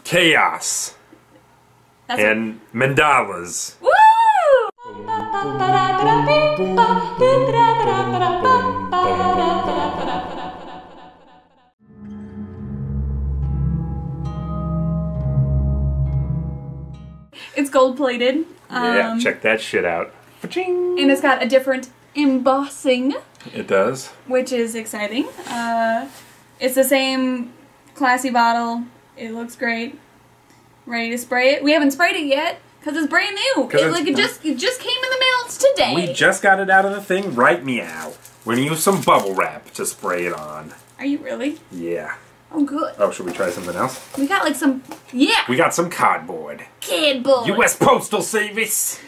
chaos, and mandalas. Woo! It's gold plated. Yeah, check that shit out. Fa-ching! And it's got a different embossing. It does. Which is exciting. It's the same classy bottle. It looks great. Ready to spray it? We haven't sprayed it yet because it's brand new. It just came in the mail today. We just got it out of the thing. Right meow. We're gonna use some bubble wrap to spray it on. Are you really? Yeah. Oh, good. Oh, should we try something else? We got like some, yeah! We got some cardboard. Cardboard! U.S. Postal Service!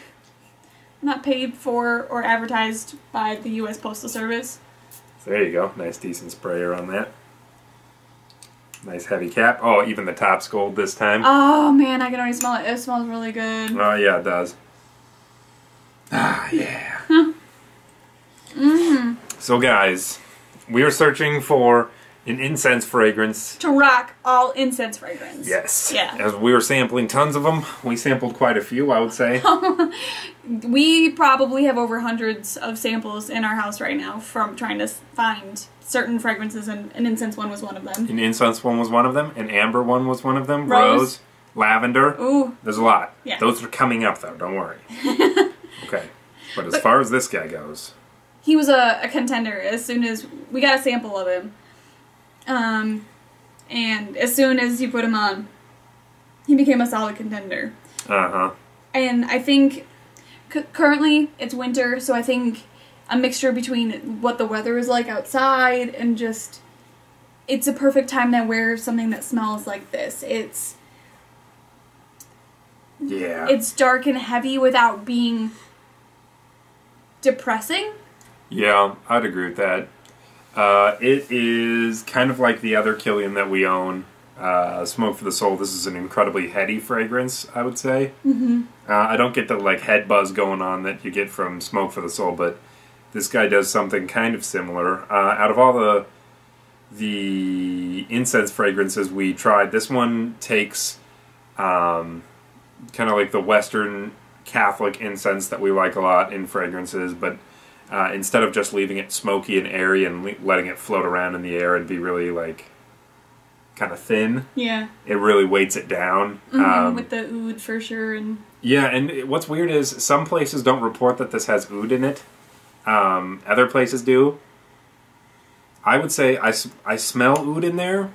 Not paid for or advertised by the U.S. Postal Service. So there you go. Nice decent sprayer on that. Nice heavy cap. Oh, even the top's gold this time. Oh man, I can already smell it. It smells really good. Oh yeah, it does. Ah, yeah. Mm-hmm. So guys, we are searching for an incense fragrance. To rock all incense fragrance. Yes. Yeah. As we were sampling tons of them, we sampled quite a few, I would say. We probably have over hundreds of samples in our house right now from trying to find certain fragrances, and an incense one was one of them. An incense one was one of them. An amber one was one of them. Rose. Lavender. Ooh. There's a lot. Yeah. Those are coming up though, don't worry. Okay. But as far as this guy goes. He was a contender as soon as we got a sample of him. And as soon as you put him on, he became a solid contender. Uh-huh. And I think currently it's winter, so I think a mixture between what the weather is like outside and just, it's a perfect time to wear something that smells like this. Yeah. It's dark and heavy without being depressing. Yeah, I'd agree with that. It is kind of like the other Kilian that we own, Smoke for the Soul. This is an incredibly heady fragrance, I would say. Mm-hmm. I don't get the like head buzz going on that you get from Smoke for the Soul, but this guy does something kind of similar. Out of all the incense fragrances we tried, this one takes kind of like the Western Catholic incense that we like a lot in fragrances, but instead of just leaving it smoky and airy and letting it float around in the air and be really like kind of thin, yeah, it really weights it down. With the oud for sure. And yeah, and what's weird is some places don't report that this has oud in it. Other places do. I would say I smell oud in there,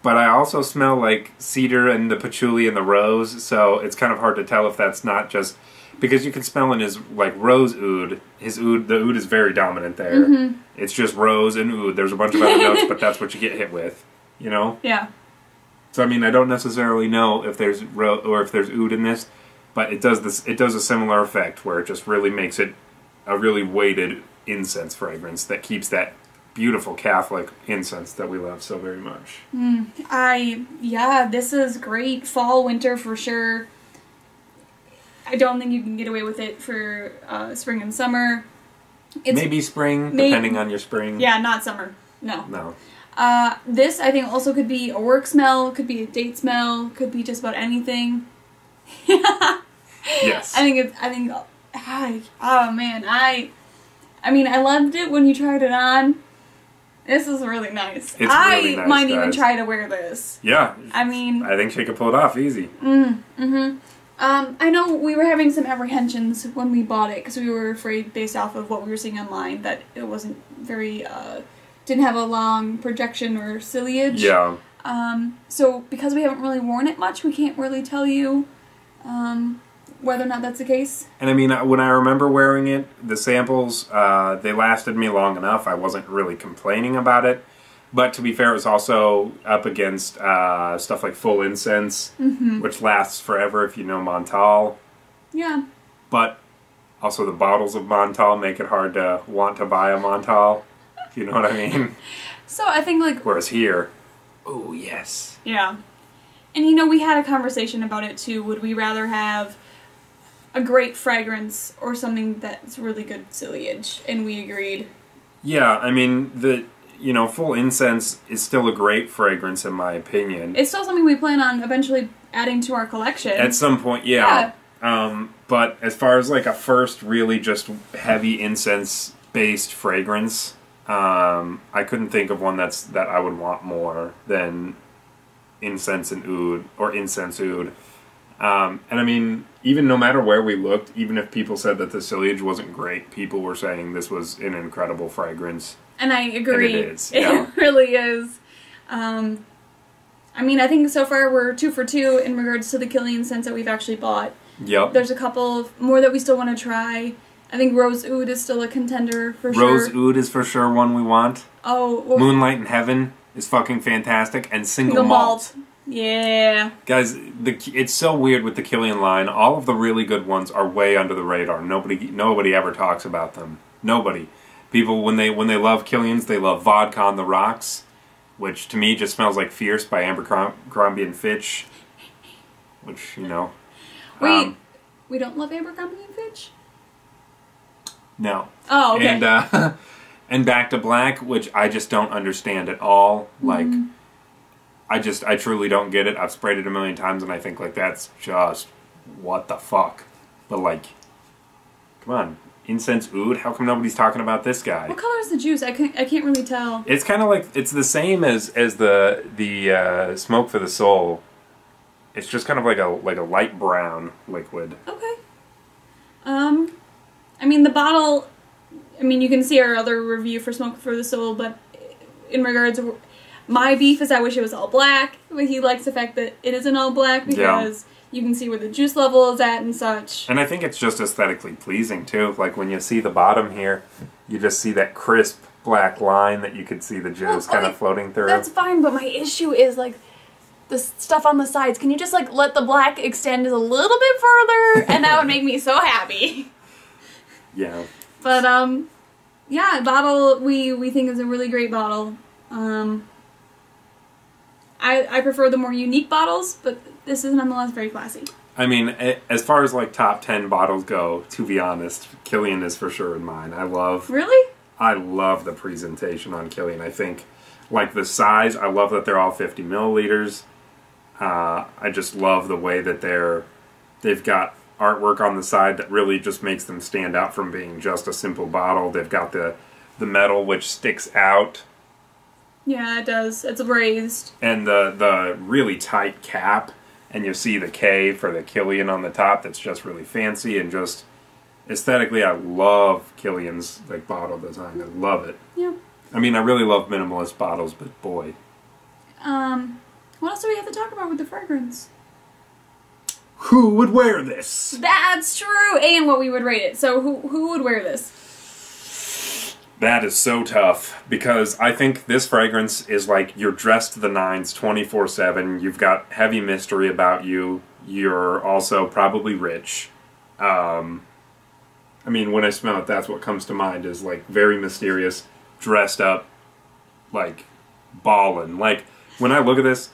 but I also smell like cedar and the patchouli and the rose, so it's kind of hard to tell if that's not just because you can smell in his like rose oud. The oud is very dominant there. Mm-hmm. It's just rose and oud. There's a bunch of other notes, but that's what you get hit with, you know? Yeah. So I mean, I don't necessarily know if there's oud in this, but it does this. It does a similar effect where it just really makes it a really weighted incense fragrance that keeps that beautiful Catholic incense that we love so very much. Yeah, this is great. Fall, winter for sure. I don't think you can get away with it for spring and summer. Maybe spring, depending on your spring. Yeah, not summer. No. No. This, I think, also could be a work smell, could be a date smell, could be just about anything. Yes. Oh man, I mean, I loved it when you tried it on. This is really nice. I might even try to wear this. Yeah. I mean, I think she could pull it off easy. I know we were having some apprehensions when we bought it because we were afraid, based off of what we were seeing online, that it wasn't very, didn't have a long projection or ciliage. Yeah. So because we haven't really worn it much, we can't really tell you whether or not that's the case. And I mean, when I remember wearing it, the samples, they lasted me long enough. I wasn't really complaining about it. But to be fair, it was also up against stuff like Full Incense, which lasts forever if you know Montal. Yeah. But also the bottles of Montal make it hard to want to buy a Montal, if you know what I mean. So I think like... Whereas here, oh yes. Yeah. And you know, we had a conversation about it too. Would we rather have a great fragrance or something that's really good ciliage? And we agreed. Yeah, I mean, full incense is still a great fragrance in my opinion. It's still something we plan on eventually adding to our collection. At some point, yeah. But as far as like a first really just heavy incense-based fragrance, I couldn't think of one that I would want more than incense and oud, or incense oud. And I mean, even no matter where we looked, even if people said that the sillage wasn't great, people were saying this was an incredible fragrance. And I agree. And it is. Yeah. It really is. I mean, I think so far we're 2 for 2 in regards to the Kilian scents that we've actually bought. Yep. There's a couple more that we still want to try. I think Rose Oud is still a contender for sure. Rose Oud is for sure one we want. Oh. Well, Moonlight in Heaven is fucking fantastic. And Single Malt. Yeah. Guys, it's so weird with the Kilian line. All of the really good ones are way under the radar. Nobody ever talks about them. Nobody. People, when they love Kilians, they love Vodka on the Rocks, which to me just smells like Fierce by Abercrombie and Fitch. Which, Wait, we don't love Abercrombie and Fitch? No. Oh, okay. And Back to Black, which I just don't understand at all. Like, I truly don't get it. I've sprayed it a million times, and I think, like, that's just, what the fuck? But, like, come on. Incense Oud? How come nobody's talking about this guy? What color is the juice? I can't really tell. It's kind of like, it's the same as the Smoke for the Soul. It's just kind of like a light brown liquid. Okay. I mean, the bottle, you can see our other review for Smoke for the Soul, but in regards to my beef is I wish it was all black, but he likes the fact that it isn't all black because you can see where the juice level is at and such. And I think it's just aesthetically pleasing, too. Like, when you see the bottom here, you just see that crisp black line that you could see the juice kind of floating through. That's fine, but my issue is, like, the stuff on the sides. Can you just, like, let the black extend a little bit further? And that would make me so happy. Yeah. But, yeah, bottle we think is a really great bottle. I prefer the more unique bottles, but this is nonetheless very classy. I mean, as far as, like, top 10 bottles go, to be honest, Kilian is for sure in mine. Really? I love the presentation on Kilian. I think, like, the size, I love that they're all 50 milliliters. I just love the way that they've got artwork on the side that really just makes them stand out from being just a simple bottle. They've got the metal which sticks out. Yeah, it does. It's raised. And the really tight cap, and you see the K for the Kilian on the top. That's just really fancy, and just aesthetically, I love Kilian's like bottle design. I love it. Yeah. I mean, I really love minimalist bottles, but boy. What else do we have to talk about with the fragrance? Who would wear this? That's true, and what we would rate it. So who would wear this? That is so tough, because I think this fragrance is like you're dressed to the nines 24/7. You've got heavy mystery about you. You're also probably rich. I mean, when I smell it, that's what comes to mind, is like very mysterious, dressed up, like ballin'. Like, when I look at this,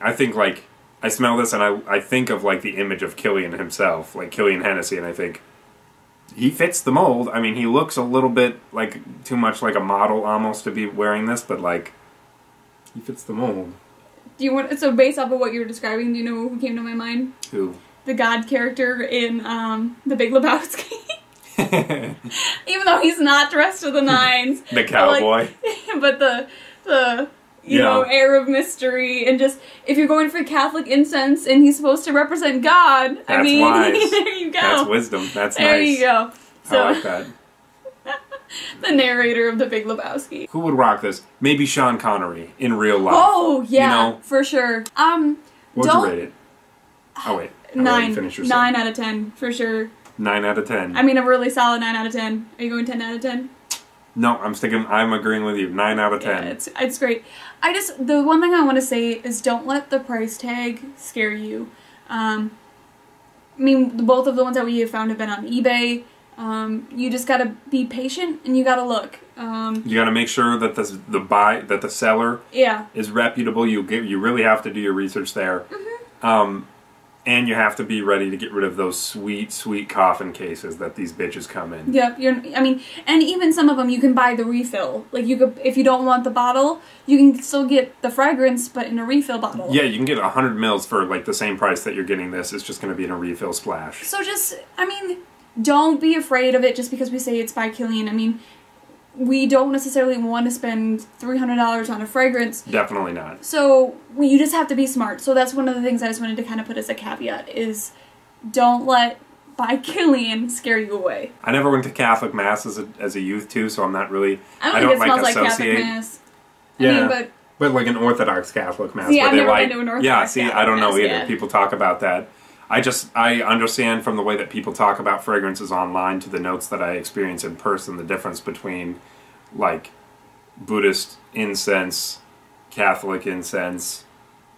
I think like, I smell this and I think of like the image of Kilian himself, like Kilian Hennessy, and I think he fits the mold. I mean, he looks a little bit like too much like a model almost to be wearing this, but like, he fits the mold. So based off of what you were describing, do you know who came to my mind? Who? The God character in The Big Lebowski. Even though he's not dressed to the nines. The cowboy. But the you know, air of mystery, and just, if you're going for Catholic incense and he's supposed to represent God, that's wise. There you go. That's wisdom. That's there nice. There you go. So, I like that. The narrator of The Big Lebowski. Who would rock this? Maybe Sean Connery in real life. Oh, yeah, for sure. What would you rate it? Oh, wait. 9. 9 out of 10, for sure. 9 out of 10. I mean, a really solid 9 out of 10. Are you going 10 out of 10? No, I'm agreeing with you. 9 out of 10. Yeah, it's great. The one thing I want to say is don't let the price tag scare you. I mean, both of the ones that we have found have been on eBay. You just gotta be patient and you gotta look. You gotta make sure that the seller is reputable. You really have to do your research there. Mm-hmm. And you have to be ready to get rid of those sweet, sweet coffin cases that these bitches come in. Yep, I mean, and even some of them you can buy the refill. Like you could, if you don't want the bottle, you can still get the fragrance, but in a refill bottle. Yeah, you can get 100 mils for like the same price that you're getting this. It's just going to be in a refill splash. So just, I mean, don't be afraid of it just because we say it's by Kilian. I mean, we don't necessarily want to spend $300 on a fragrance. Definitely not. So you just have to be smart. So that's one of the things I just wanted to kind of put as a caveat is don't let by Kilian scare you away. I never went to Catholic Mass as a youth too, so I'm not really. I don't think it smells like Catholic Mass. Yeah, I mean, but like an Orthodox Catholic Mass. See, I've never been to an Orthodox Catholic I don't know Mass either. yet. People talk about that. I understand from the way that people talk about fragrances online to the notes that I experience in person the difference between like Buddhist incense, Catholic incense,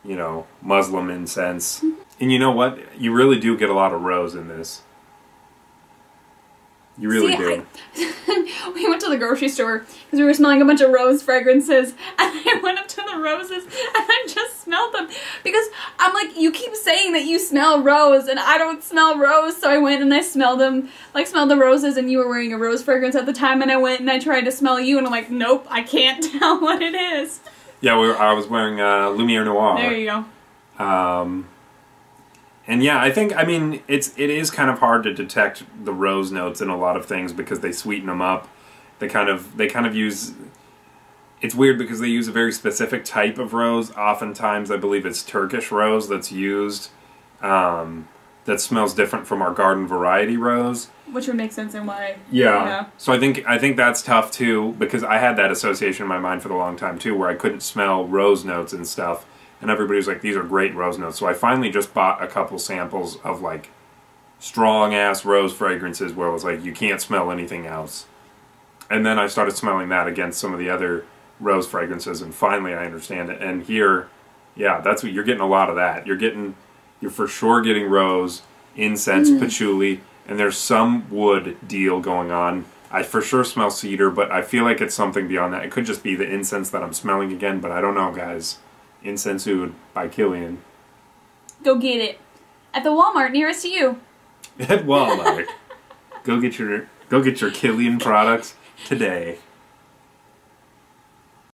you know, Muslim incense. And you know what? You really do get a lot of rose in this. You really do. We went to the grocery store because we were smelling a bunch of rose fragrances, and I went up to the roses and I just smelled them because I'm like, you keep saying that you smell rose and I don't smell rose, so I went and I smelled them, like smelled the roses, and you were wearing a rose fragrance at the time, and I went and I tried to smell you, and I'm like, nope, I can't tell what it is. Yeah, I was wearing Lumiere Noir. There you go. And yeah, I mean, it is kind of hard to detect the rose notes in a lot of things because they sweeten them up. They kind of use. It's weird because they use a very specific type of rose. Oftentimes, I believe it's Turkish rose that's used. That smells different from our garden variety rose. Which would make sense in why. Yeah. So I think that's tough too because I had that association in my mind for a long time too, where I couldn't smell rose notes and stuff. And everybody was like, these are great rose notes. So I finally just bought a couple samples of like strong-ass rose fragrances where I was like, you can't smell anything else. And then I started smelling that against some of the other rose fragrances, and finally I understand it. And here, yeah, that's what you're getting, a lot of that. You're for sure getting rose, incense, patchouli, and there's some wood deal going on. I for sure smell cedar, but I feel like it's something beyond that. It could just be the incense that I'm smelling again, but I don't know, guys. Incense Oud by Kilian. Go get it at the Walmart nearest to you. At Walmart. Go get your Kilian products today.